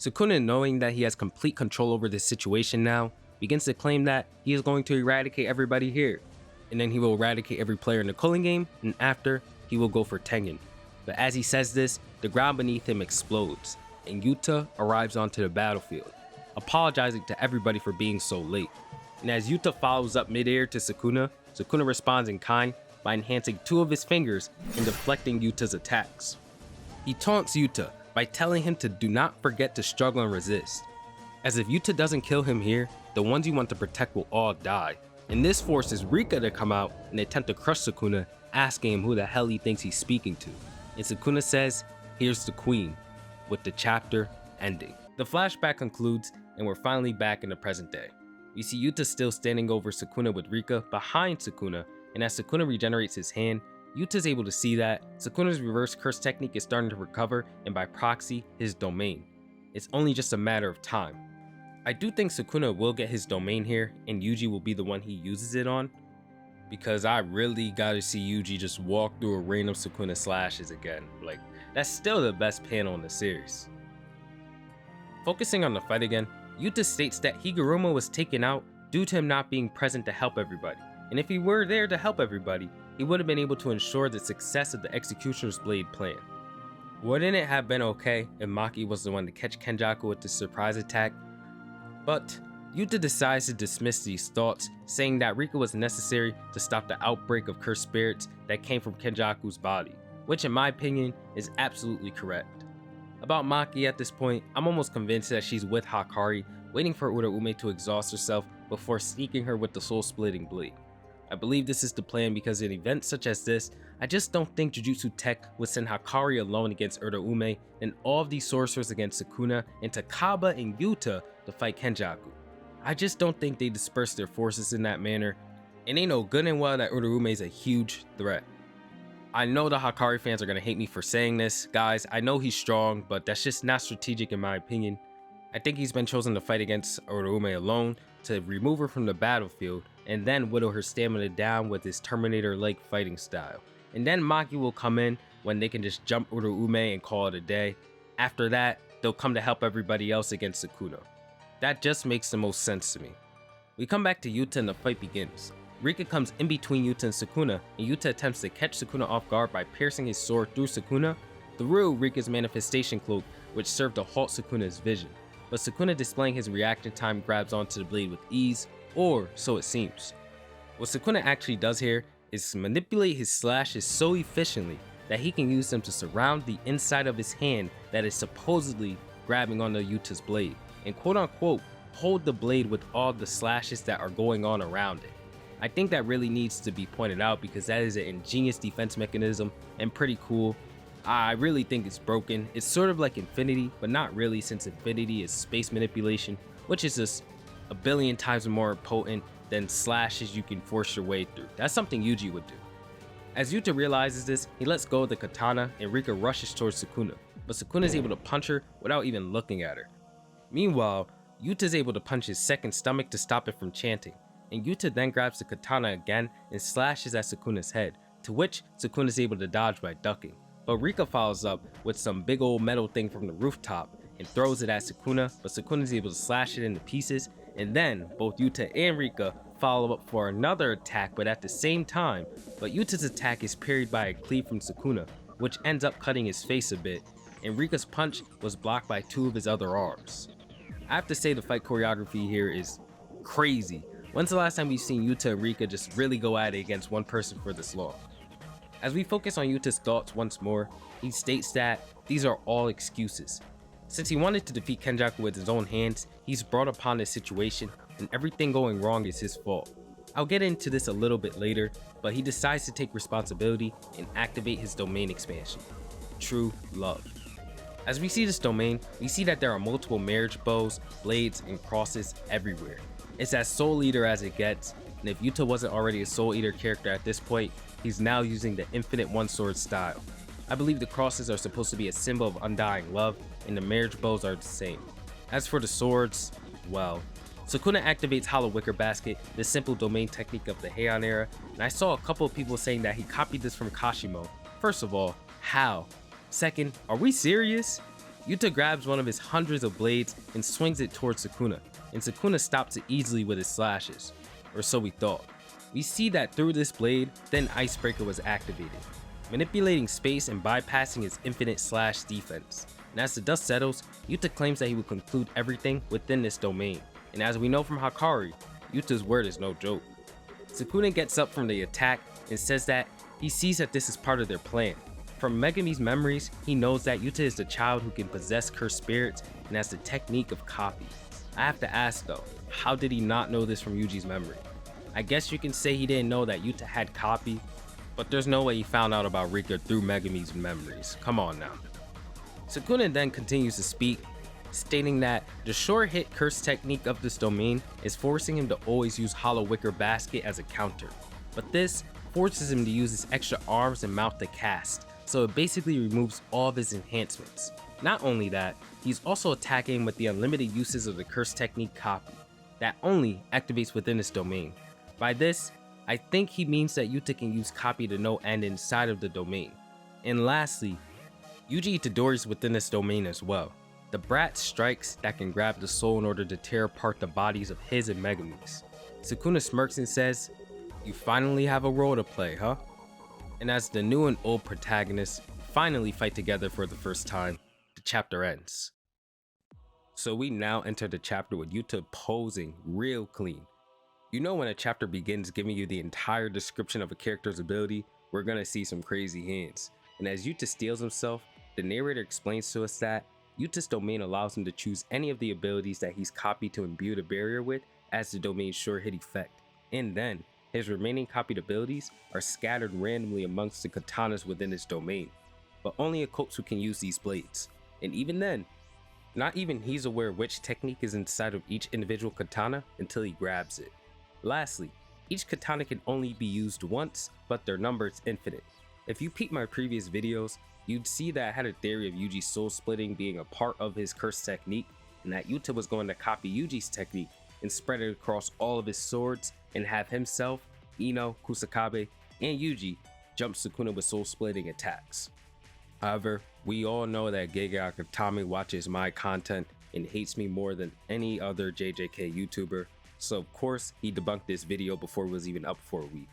Sukuna, knowing that he has complete control over this situation now, begins to claim that he is going to eradicate everybody here, and then he will eradicate every player in the culling game, and after, he will go for Tengen. But as he says this, the ground beneath him explodes, and Yuta arrives onto the battlefield, apologizing to everybody for being so late. And as Yuta follows up midair to Sukuna, Sukuna responds in kind by enhancing 2 of his fingers and deflecting Yuta's attacks. He taunts Yuta by telling him to do not forget to struggle and resist, as if Yuta doesn't kill him here, the ones you want to protect will all die. And this forces Rika to come out and attempt to crush Sukuna, asking him who the hell he thinks he's speaking to. And Sukuna says, "Here's the queen," with the chapter ending. The flashback concludes and we're finally back in the present day. We see Yuta still standing over Sukuna with Rika behind Sukuna, and as Sukuna regenerates his hand, Yuta's able to see that Sukuna's reverse curse technique is starting to recover, and by proxy, his domain. It's only just a matter of time. I do think Sukuna will get his domain here, and Yuji will be the one he uses it on, because I really gotta see Yuji just walk through a rain of Sukuna slashes again. Like, that's still the best panel in the series. Focusing on the fight again, Yuta states that Higuruma was taken out due to him not being present to help everybody, and if he were there to help everybody, he would have been able to ensure the success of the Executioner's Blade plan. Wouldn't it have been okay if Maki was the one to catch Kenjaku with the surprise attack? But Yuta decides to dismiss these thoughts, saying that Rika was necessary to stop the outbreak of cursed spirits that came from Kenjaku's body, which in my opinion is absolutely correct. About Maki at this point, I'm almost convinced that she's with Hakari, waiting for Uraume to exhaust herself before sneaking her with the soul-splitting blade. I believe this is the plan because in events such as this, I just don't think Jujutsu Tech would send Hakari alone against Uraume and all of these sorcerers against Sukuna and Takaba and Yuta to fight Kenjaku. I just don't think they disperse their forces in that manner, and they know good and well that Uraume is a huge threat. I know the Hakari fans are going to hate me for saying this, guys. I know he's strong, but that's just not strategic in my opinion. I think he's been chosen to fight against Uraume alone to remove her from the battlefield and then whittle her stamina down with his Terminator-like fighting style. And then Maki will come in when they can just jump Uraume and call it a day. After that, they'll come to help everybody else against Sukuna. That just makes the most sense to me. We come back to Yuta and the fight begins. Rika comes in between Yuta and Sukuna, and Yuta attempts to catch Sukuna off guard by piercing his sword through Sukuna, through Rika's manifestation cloak, which served to halt Sukuna's vision. But Sukuna, displaying his reaction time, grabs onto the blade with ease, or so it seems. What Sukuna actually does here is manipulate his slashes so efficiently that he can use them to surround the inside of his hand that is supposedly grabbing onto Yuta's blade, and quote unquote hold the blade with all the slashes that are going on around it. I think that really needs to be pointed out because that is an ingenious defense mechanism and pretty cool. I really think it's broken. It's sort of like Infinity, but not really, since Infinity is space manipulation, which is just a billion times more potent than slashes you can force your way through. That's something Yuji would do. As Yuta realizes this, he lets go of the katana and Rika rushes towards Sukuna, but Sukuna is able to punch her without even looking at her. Meanwhile, Yuta is able to punch his second stomach to stop it from chanting, and Yuta then grabs the katana again and slashes at Sukuna's head, to which Sukuna is able to dodge by ducking. But Rika follows up with some big old metal thing from the rooftop and throws it at Sukuna, but Sukuna is able to slash it into pieces, and then both Yuta and Rika follow up for another attack, but at the same time, but Yuta's attack is parried by a cleave from Sukuna, which ends up cutting his face a bit, and Rika's punch was blocked by 2 of his other arms. I have to say the fight choreography here is crazy. When's the last time we've seen Yuta and Rika just really go at it against one person for this long? As we focus on Yuta's thoughts once more, he states that these are all excuses. Since he wanted to defeat Kenjaku with his own hands, he's brought upon this situation, and everything going wrong is his fault. I'll get into this a little bit later, but he decides to take responsibility and activate his domain expansion, True Love. As we see this domain, we see that there are multiple marriage bows, blades, and crosses everywhere. It's as Soul Eater as it gets, and if Yuta wasn't already a Soul Eater character at this point, he's now using the infinite one sword style. I believe the crosses are supposed to be a symbol of undying love, and the marriage bows are the same. As for the swords, well, Sukuna activates Hollow Wicker Basket, the simple domain technique of the Heian era, and I saw a couple of people saying that he copied this from Kashimo. First of all, how? Second, are we serious? Yuta grabs one of his hundreds of blades and swings it towards Sukuna, and Sukuna stops it easily with his slashes, or so we thought. We see that through this blade, then Icebreaker was activated, manipulating space and bypassing his infinite slash defense. And as the dust settles, Yuta claims that he will conclude everything within this domain, and as we know from Hakari, Yuta's word is no joke. Sukuna gets up from the attack and says that he sees that this is part of their plan. From Megumi's memories, he knows that Yuta is the child who can possess cursed spirits and has the technique of copy. I have to ask though, how did he not know this from Yuji's memory? I guess you can say he didn't know that Yuta had copy, but there's no way he found out about Rika through Megumi's memories. Come on now. Sukuna then continues to speak, stating that the short hit curse technique of this domain is forcing him to always use Hollow Wicker Basket as a counter, but this forces him to use his extra arms and mouth to cast, so it basically removes all of his enhancements. Not only that, he's also attacking with the unlimited uses of the curse technique copy, that only activates within this domain. By this, I think he means that Yuta can use copy to no end inside of the domain. And lastly, Yuji Itadori's within this domain as well. The brat strikes that can grab the soul in order to tear apart the bodies of his and Megumi's. Sukuna smirks and says, "You finally have a role to play, huh?" And as the new and old protagonists finally fight together for the first time, the chapter ends. So we now enter the chapter with Yuta posing real clean. You know when a chapter begins giving you the entire description of a character's ability, we're gonna see some crazy hands. And as Yuta steals himself, the narrator explains to us that Yuta's domain allows him to choose any of the abilities that he's copied to imbue the barrier with as the domain's short hit effect. And then, his remaining copied abilities are scattered randomly amongst the katanas within his domain, but only Okkotsu can use these blades. And even then, not even he's aware which technique is inside of each individual katana until he grabs it. Lastly, each katana can only be used once, but their number is infinite. If you peep my previous videos, you'd see that I had a theory of Yuji's soul splitting being a part of his curse technique, and that Yuta was going to copy Yuji's technique and spread it across all of his swords and have himself, Ino, Kusakabe, and Yuji jump Sukuna with soul splitting attacks. However, we all know that Gege Akutami watches my content and hates me more than any other JJK YouTuber, so of course he debunked this video before it was even up for a week.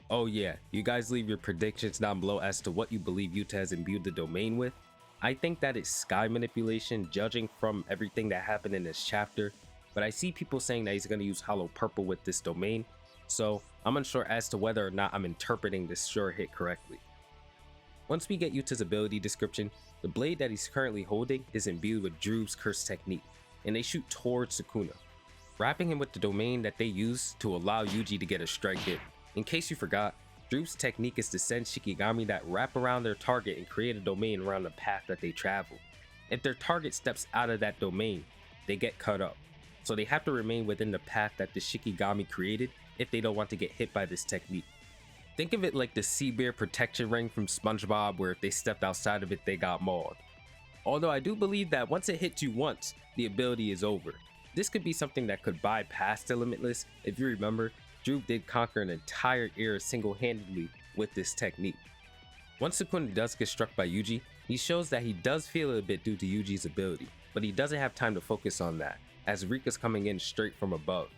Oh yeah, you guys leave your predictions down below as to what you believe Yuta has imbued the domain with. I think that is sky manipulation, judging from everything that happened in this chapter, but I see people saying that he's going to use Hollow Purple with this domain, so I'm unsure as to whether or not I'm interpreting this short hit correctly. Once we get Yuta's ability description, the blade that he's currently holding is imbued with Drew's curse technique, and they shoot towards Sukuna, wrapping him with the domain that they use to allow Yuji to get a strike hit. In case you forgot, Drew's technique is to send Shikigami that wrap around their target and create a domain around the path that they travel. If their target steps out of that domain, they get cut up, so they have to remain within the path that the Shikigami created if they don't want to get hit by this technique. Think of it like the sea bear protection ring from SpongeBob, where if they stepped outside of it they got mauled. Although I do believe that once it hits you once, the ability is over. This could be something that could bypass the Limitless. If you remember, Drew did conquer an entire era single-handedly with this technique. Once Sukuna does get struck by Yuji, he shows that he does feel it a bit due to Yuji's ability, but he doesn't have time to focus on that, as Rika's coming in straight from above.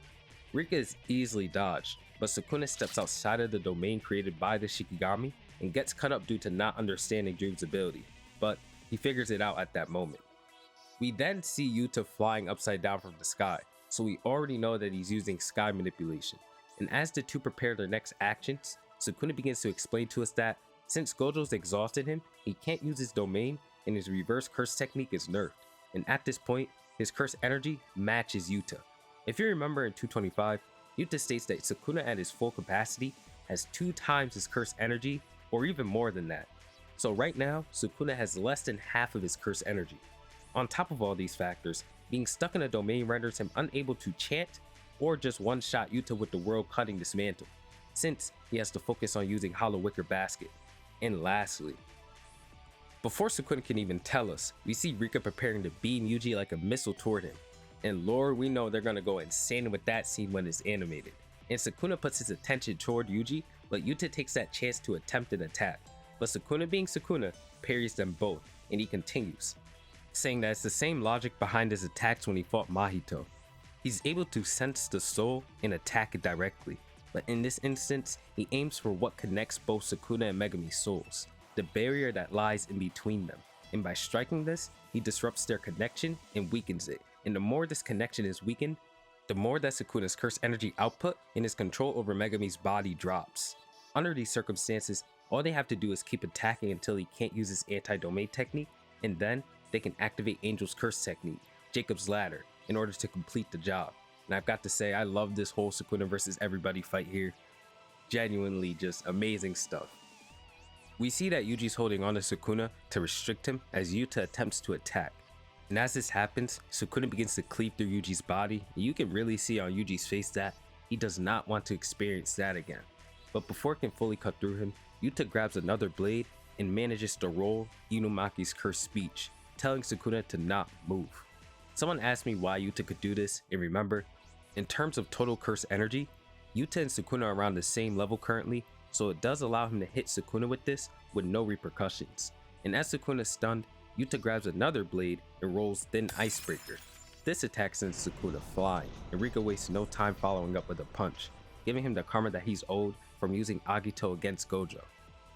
Rika is easily dodged, but Sukuna steps outside of the domain created by the Shikigami and gets cut up due to not understanding Drew's ability, but he figures it out at that moment. We then see Yuta flying upside down from the sky, so we already know that he's using sky manipulation. And as the two prepare their next actions, Sukuna begins to explain to us that since Gojo's exhausted him, he can't use his domain and his reverse curse technique is nerfed. And at this point, his curse energy matches Yuta. If you remember in 225, Yuta states that Sukuna at his full capacity has 2 times his curse energy, or even more than that. So right now, Sukuna has less than half of his curse energy. On top of all these factors, being stuck in a domain renders him unable to chant or just one-shot Yuta with the world cutting dismantle, since he has to focus on using Hollow Wicker Basket. And lastly, before Sukuna can even tell us, we see Rika preparing to beam Yuji like a missile toward him. And Lord, we know they're gonna go insane with that scene when it's animated. And Sukuna puts his attention toward Yuji, but Yuta takes that chance to attempt an attack. But Sukuna being Sukuna, parries them both, and he continues. saying that it's the same logic behind his attacks when he fought Mahito. He's able to sense the soul and attack it directly, but in this instance, he aims for what connects both Sukuna and Megami's souls, the barrier that lies in between them, and by striking this, he disrupts their connection and weakens it, and the more this connection is weakened, the more that Sukuna's curse energy output and his control over Megami's body drops. Under these circumstances, all they have to do is keep attacking until he can't use his anti-domain technique, and then they can activate Angel's curse technique, Jacob's ladder, in order to complete the job. And I've got to say, I love this whole Sukuna versus everybody fight here. Genuinely just amazing stuff. We see that Yuji's holding on to Sukuna to restrict him as Yuta attempts to attack. And as this happens, Sukuna begins to cleave through Yuji's body, and you can really see on Yuji's face that he does not want to experience that again. But before it can fully cut through him, Yuta grabs another blade and manages to roll Inumaki's cursed speech, telling Sukuna to not move. Someone asked me why Yuta could do this, and remember, in terms of total curse energy, Yuta and Sukuna are around the same level currently, so it does allow him to hit Sukuna with this with no repercussions. And as Sukuna is stunned, Yuta grabs another blade and rolls Thin Icebreaker. This attack sends Sukuna flying, and Rika wastes no time following up with a punch, giving him the karma that he's owed from using Agito against Gojo.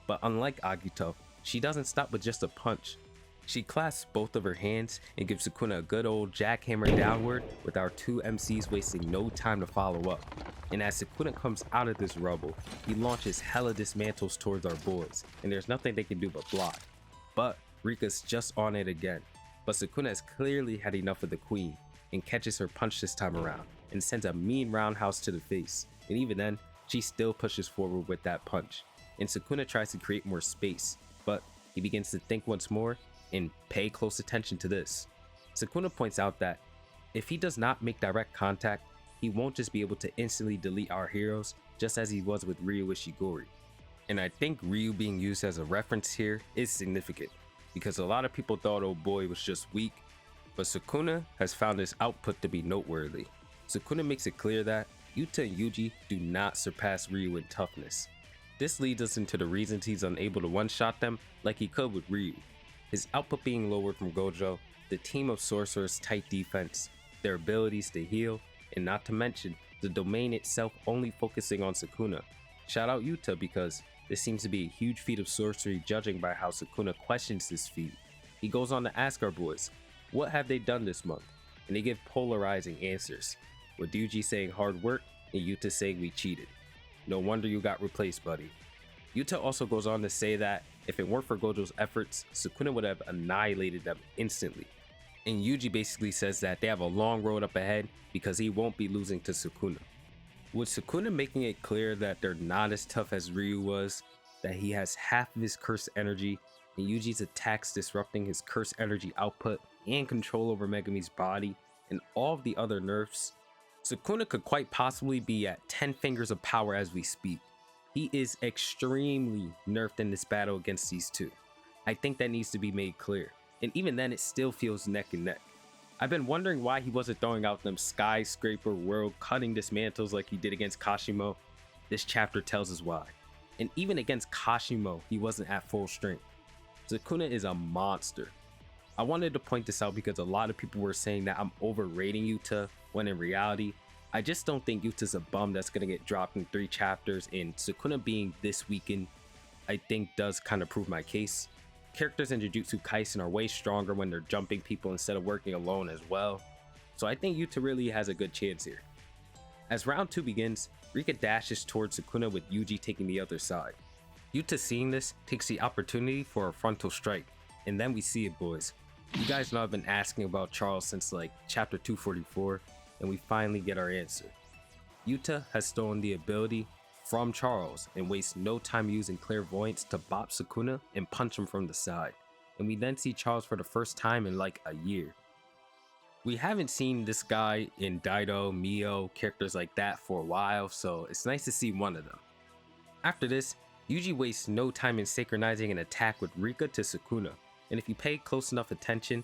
But unlike Agito, she doesn't stop with just a punch. She clasps both of her hands and gives Sukuna a good old jackhammer downward, with our two MCs wasting no time to follow up. And as Sukuna comes out of this rubble, he launches hella dismantles towards our boys, and there's nothing they can do but block. But Rika's just on it again. But Sukuna has clearly had enough of the queen, and catches her punch this time around, and sends a mean roundhouse to the face. And even then, she still pushes forward with that punch. And Sukuna tries to create more space, but he begins to think once more, and pay close attention to this. Sukuna points out that if he does not make direct contact, he won't just be able to instantly delete our heroes, just as he was with Ryu Ishigori. And I think Ryu being used as a reference here is significant, because a lot of people thought old boy was just weak, but Sukuna has found his output to be noteworthy. Sukuna makes it clear that Yuta and Yuji do not surpass Ryu in toughness. This leads us into the reasons he's unable to one-shot them like he could with Ryu. His output being lowered from Gojo, the team of sorcerers' tight defense, their abilities to heal, and not to mention the domain itself only focusing on Sukuna. Shout out Yuta, because this seems to be a huge feat of sorcery judging by how Sukuna questions this feat. He goes on to ask our boys, what have they done this month? And they give polarizing answers, with Yuji saying hard work and Yuta saying we cheated. No wonder you got replaced, buddy. Yuta also goes on to say that if it weren't for Gojo's efforts, Sukuna would have annihilated them instantly. And Yuji basically says that they have a long road up ahead because he won't be losing to Sukuna. With Sukuna making it clear that they're not as tough as Ryu was, that he has half of his curse energy, and Yuji's attacks disrupting his curse energy output and control over Megami's body, and all of the other nerfs, Sukuna could quite possibly be at 10 fingers of power as we speak. He is extremely nerfed in this battle against these two. I think that needs to be made clear, and even then it still feels neck and neck. I've been wondering why he wasn't throwing out them skyscraper world cutting dismantles like he did against Kashimo. This chapter tells us why. And even against Kashimo, he wasn't at full strength. Sukuna is a monster. I wanted to point this out because a lot of people were saying that I'm overrating Yuta, when in reality, I just don't think Yuta's a bum that's going to get dropped in 3 chapters, and Sukuna being this weakened, I think does kind of prove my case. Characters in Jujutsu Kaisen are way stronger when they're jumping people instead of working alone as well, so I think Yuta really has a good chance here. As round 2 begins, Rika dashes towards Sukuna with Yuji taking the other side. Yuta, seeing this, takes the opportunity for a frontal strike, and then we see it, boys. You guys know I've been asking about Charles since like chapter 244, and we finally get our answer. Yuta has stolen the ability from Charles and wastes no time using clairvoyance to bop Sukuna and punch him from the side. And we then see Charles for the first time in like a year. We haven't seen this guy in Daido, Mio, characters like that for a while, so it's nice to see one of them. After this, Yuji wastes no time in synchronizing an attack with Rika to Sukuna, and if you pay close enough attention,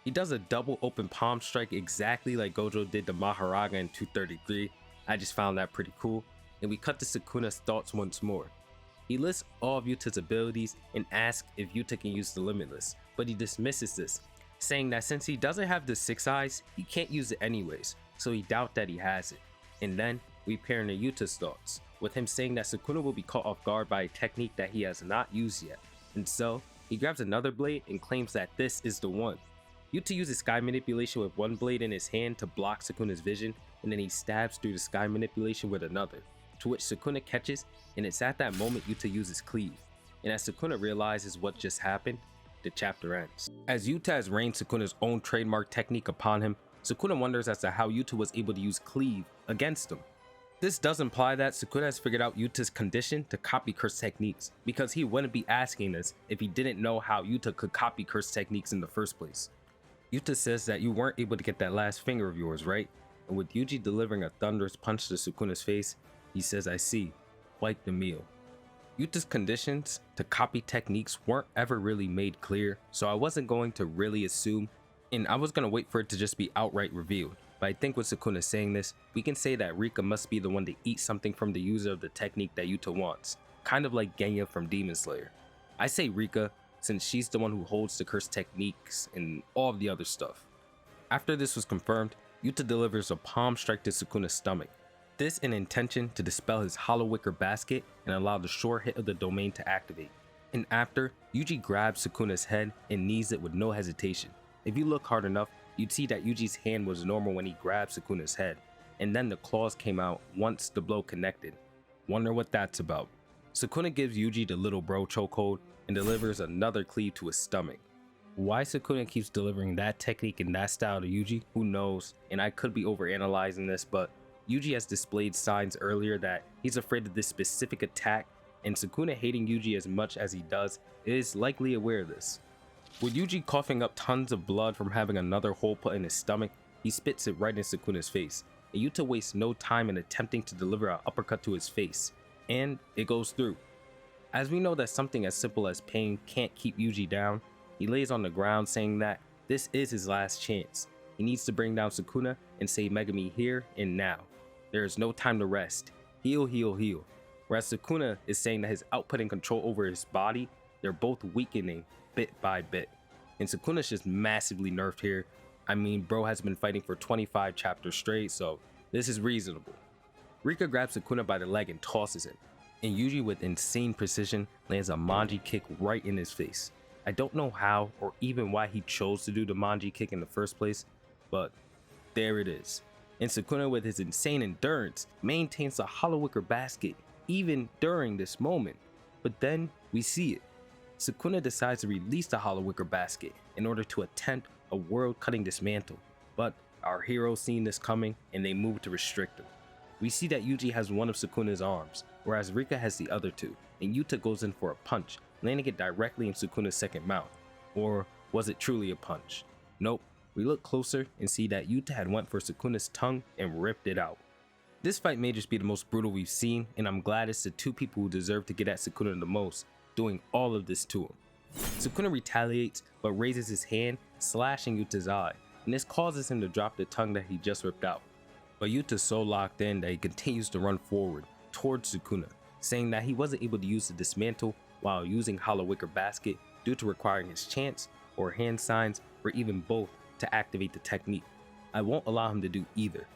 he does a double open palm strike exactly like Gojo did to Maharaga in 233. I just found that pretty cool, and we cut to Sukuna's thoughts once more. He lists all of Yuta's abilities and asks if Yuta can use the Limitless, but he dismisses this, saying that since he doesn't have the 6 eyes, he can't use it anyways, so he doubt that he has it. And then we pair into Yuta's thoughts, with him saying that Sukuna will be caught off guard by a technique that he has not used yet, and so he grabs another blade and claims that this is the one. Yuta uses sky manipulation with one blade in his hand to block Sukuna's vision, and then he stabs through the sky manipulation with another, to which Sukuna catches, and it's at that moment Yuta uses cleave. And as Sukuna realizes what just happened, the chapter ends. As Yuta has rained Sukuna's own trademark technique upon him, Sukuna wonders as to how Yuta was able to use cleave against him. This does imply that Sukuna has figured out Yuta's condition to copy curse techniques, because he wouldn't be asking this if he didn't know how Yuta could copy curse techniques in the first place. Yuta says that you weren't able to get that last finger of yours, right? And with Yuji delivering a thunderous punch to Sukuna's face, he says, I see, like the meal. Yuta's conditions to copy techniques weren't ever really made clear, so I wasn't going to really assume, and I was going to wait for it to just be outright revealed. But I think with Sukuna saying this, we can say that Rika must be the one to eat something from the user of the technique that Yuta wants, kind of like Genya from Demon Slayer. I say Rika since she's the one who holds the cursed techniques and all of the other stuff. After this was confirmed, Yuta delivers a palm strike to Sukuna's stomach. This in intention to dispel his hollow wicker basket and allow the sure hit of the domain to activate. And after, Yuji grabs Sukuna's head and knees it with no hesitation. If you look hard enough, you'd see that Yuji's hand was normal when he grabbed Sukuna's head, and then the claws came out once the blow connected. Wonder what that's about. Sukuna gives Yuji the little bro chokehold and delivers another cleave to his stomach. Why Sukuna keeps delivering that technique in that style to Yuji, who knows, and I could be overanalyzing this, but Yuji has displayed signs earlier that he's afraid of this specific attack, and Sukuna hating Yuji as much as he does is likely aware of this. With Yuji coughing up tons of blood from having another hole put in his stomach, he spits it right in Sukuna's face, and Yuta wastes no time in attempting to deliver an uppercut to his face, and it goes through. As we know that something as simple as pain can't keep Yuji down, he lays on the ground saying that this is his last chance. He needs to bring down Sukuna and save Megumi here and now. There is no time to rest. Heal, heal, heal. Whereas Sukuna is saying that his output and control over his body, they're both weakening bit by bit. And Sukuna's just massively nerfed here. I mean, bro has been fighting for 25 chapters straight, so this is reasonable. Rika grabs Sukuna by the leg and tosses him, and Yuji with insane precision lands a manji kick right in his face. I don't know how or even why he chose to do the manji kick in the first place, but there it is. And Sukuna with his insane endurance maintains the hollow wicker basket even during this moment. But then we see it. Sukuna decides to release the hollow wicker basket in order to attempt a world-cutting dismantle, but our heroes seen this coming and they move to restrict him. We see that Yuji has one of Sukuna's arms, whereas Rika has the other two, and Yuta goes in for a punch, landing it directly in Sukuna's second mouth. Or was it truly a punch? Nope. We look closer and see that Yuta had went for Sukuna's tongue and ripped it out. This fight may just be the most brutal we've seen, and I'm glad it's the two people who deserve to get at Sukuna the most, doing all of this to him. Sukuna retaliates, but raises his hand, slashing Yuta's eye, and this causes him to drop the tongue that he just ripped out. But Yuta's so locked in that he continues to run forward towards Sukuna, saying that he wasn't able to use the dismantle while using hollow wicker basket due to requiring his chants or hand signs or even both to activate the technique. I won't allow him to do either.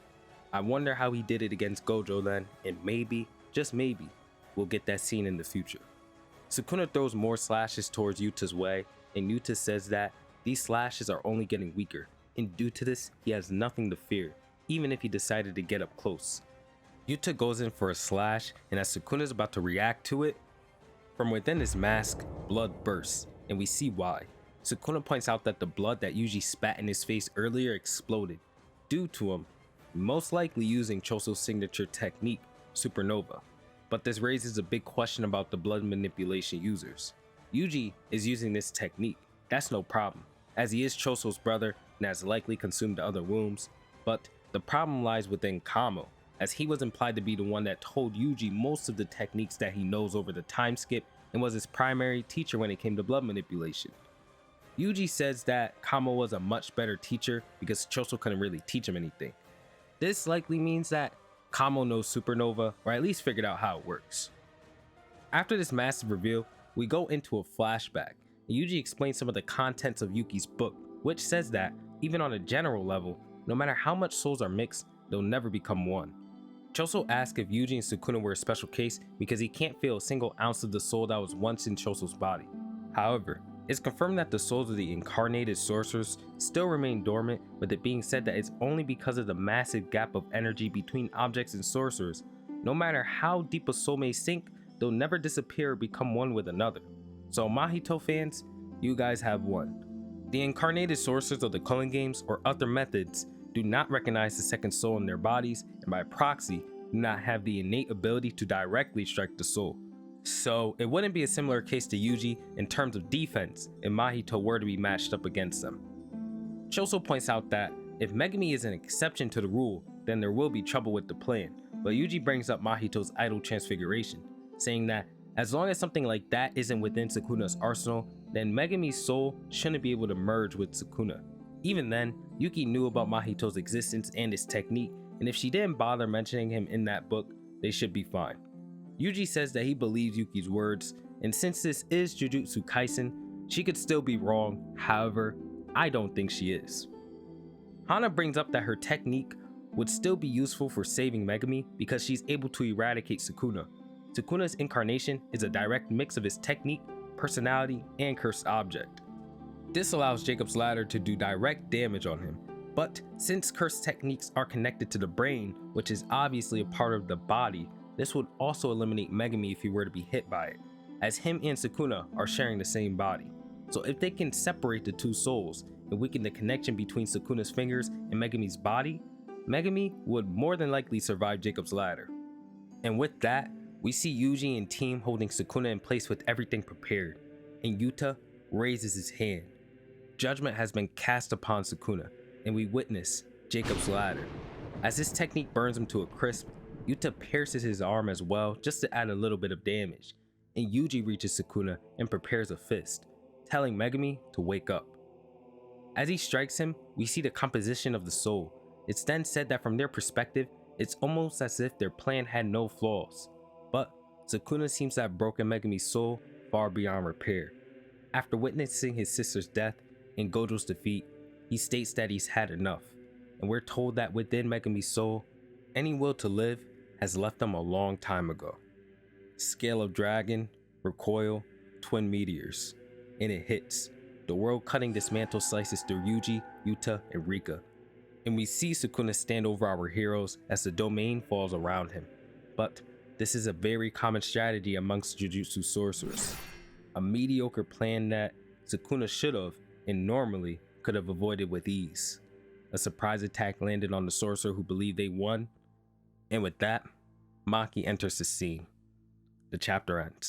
I wonder how he did it against Gojo then, and maybe, just maybe, we'll get that scene in the future. Sukuna throws more slashes towards Yuta's way, and Yuta says that these slashes are only getting weaker, and due to this, he has nothing to fear, even if he decided to get up close. Yuta goes in for a slash, and as Sukuna is about to react to it, from within his mask, blood bursts, and we see why. Sukuna points out that the blood that Yuji spat in his face earlier exploded, due to him most likely using Choso's signature technique, Supernova. But this raises a big question about the blood manipulation users. Yuji is using this technique, that's no problem, as he is Choso's brother and has likely consumed the other wombs, but the problem lies within Kamo, as he was implied to be the one that told Yuji most of the techniques that he knows over the time skip and was his primary teacher when it came to blood manipulation. Yuji says that Kamo was a much better teacher because Choso couldn't really teach him anything. This likely means that Kamo knows Supernova, or at least figured out how it works. After this massive reveal, we go into a flashback, and Yuji explains some of the contents of Yuki's book, which says that, even on a general level, no matter how much souls are mixed, they'll never become one. Choso asks if Yuji and Sukuna were a special case because he can't feel a single ounce of the soul that was once in Choso's body. However, it's confirmed that the souls of the incarnated sorcerers still remain dormant, with it being said that it's only because of the massive gap of energy between objects and sorcerers. No matter how deep a soul may sink, they'll never disappear or become one with another. So Mahito fans, you guys have won. The incarnated sorcerers of the Culling games or other methods do not recognize the second soul in their bodies, and by proxy, do not have the innate ability to directly strike the soul. So it wouldn't be a similar case to Yuji in terms of defense if Mahito were to be matched up against them. Choso points out that if Megumi is an exception to the rule, then there will be trouble with the plan, but Yuji brings up Mahito's idol transfiguration, saying that as long as something like that isn't within Sukuna's arsenal, then Megumi's soul shouldn't be able to merge with Sukuna. Even then, Yuki knew about Mahito's existence and his technique, and if she didn't bother mentioning him in that book, they should be fine. Yuji says that he believes Yuki's words, and since this is Jujutsu Kaisen, she could still be wrong. However, I don't think she is. Hana brings up that her technique would still be useful for saving Megumi because she's able to eradicate Sukuna. Sukuna's incarnation is a direct mix of his technique, personality, and cursed object. This allows Jacob's Ladder to do direct damage on him, but since cursed techniques are connected to the brain, which is obviously a part of the body, this would also eliminate Megumi if he were to be hit by it, as him and Sukuna are sharing the same body. So if they can separate the two souls and weaken the connection between Sukuna's fingers and Megumi's body, Megumi would more than likely survive Jacob's Ladder. And with that, we see Yuji and team holding Sukuna in place with everything prepared, and Yuta raises his hand. Judgment has been cast upon Sukuna, and we witness Jacob's Ladder. As this technique burns him to a crisp, Yuta pierces his arm as well just to add a little bit of damage, and Yuji reaches Sukuna and prepares a fist, telling Megumi to wake up. As he strikes him, we see the composition of the soul. It's then said that from their perspective, it's almost as if their plan had no flaws. But Sukuna seems to have broken Megumi's soul far beyond repair. After witnessing his sister's death and Gojo's defeat, he states that he's had enough, and we're told that within Megumi's soul, any will to live has left him a long time ago. Scale of Dragon, Recoil, Twin Meteors, and it hits. The world-cutting dismantle slices through Yuji, Yuta, and Rika, and we see Sukuna stand over our heroes as the domain falls around him. But this is a very common strategy amongst Jujutsu sorcerers, a mediocre plan that Sukuna should have and normally could have avoided with ease. A surprise attack landed on the sorcerer who believed they won, and with that, Maki enters the scene. The chapter ends.